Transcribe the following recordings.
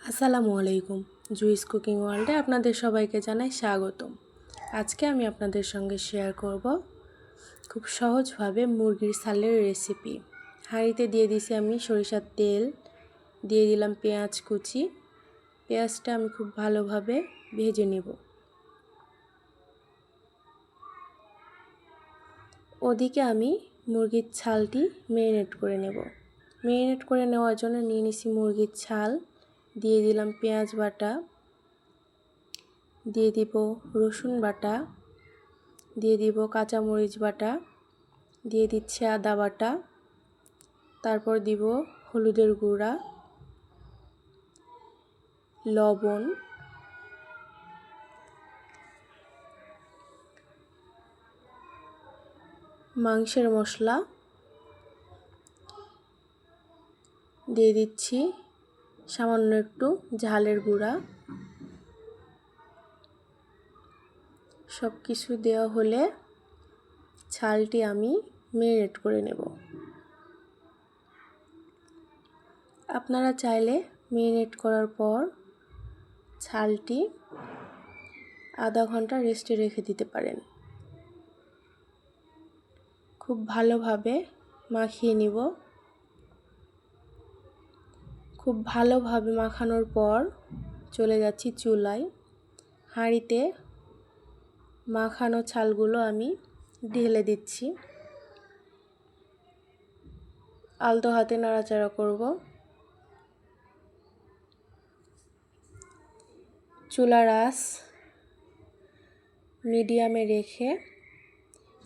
আসসালামু আলাইকুম। Juice cooking ওয়ার্ল্ডে আপনাদের সবাইকে জানাই স্বাগতম। আজকে আমি আপনাদের সঙ্গে শেয়ার করব খুব সহজভাবে মুরগির ছালের রেসিপি। হাঁড়িতে দিয়ে দিছি আমি সরিষার তেল, দিয়ে দিলাম পেঁয়াজ কুচি। পেঁয়াজটা আমি খুব ভালোভাবে ভেজে নেব। ওদিকে আমি মুরগির ছালটি ম্যারিনেট করে নেব। ম্যারিনেট করে নেওয়ার জন্য নিয়ে নিছি মুরগির ছাল, দিয়ে দিলাম পেঁয়াজ বাটা, দিয়ে দিব রসুন বাটা, দিয়ে দিব কাঁচামরিচ বাটা, দিয়ে দিচ্ছি আদা বাটা, তারপর দিব হলুদের গুঁড়া, লবণ, মাংসের মশলা, দিয়ে দিচ্ছি সামান্য একটু ঝালের গুঁড়া। সব কিছু দেওয়া হলে ছালটি আমি ম্যারিনেট করে নেব। আপনারা চাইলে ম্যারিনেট করার পর ছালটি আধা ঘন্টা রেস্টে রেখে দিতে পারেন। খুব ভালোভাবে মাখিয়ে নিব। খুব ভালোভাবে মাখানোর পর চলে যাচ্ছি চুলায়। হাঁড়িতে মাখানো ছালগুলো আমি ঢেলে দিচ্ছি। আলতো হাতে নাড়াচাড়া করব। চুলার আঁচ মিডিয়ামে রেখে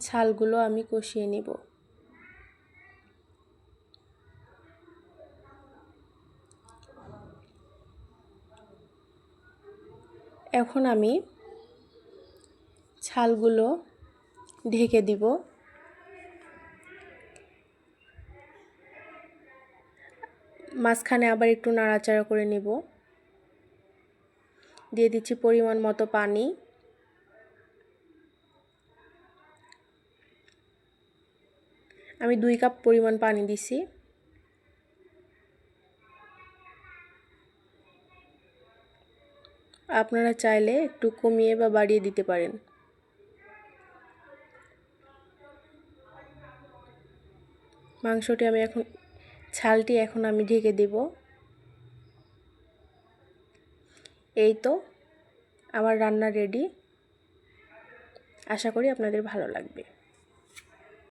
ছালগুলো আমি কষিয়ে নিব। এখন আমি ছালগুলো ঢেকে দিব। মাঝখানে আবার একটু নাড়াচাড়া করে নিব। দিয়ে দিচ্ছি পরিমাণ মতো পানি। আমি 2 কাপ পরিমাণ পানি দিছি। আপনারা চাইলে একটু কমিয়ে বা বাড়িয়ে দিতে পারেন। মাংসটি আমি এখন ছালটি এখন আমি ঢেকে দেব। এই তো আমার রান্না রেডি। আশা করি আপনাদের ভালো লাগবে।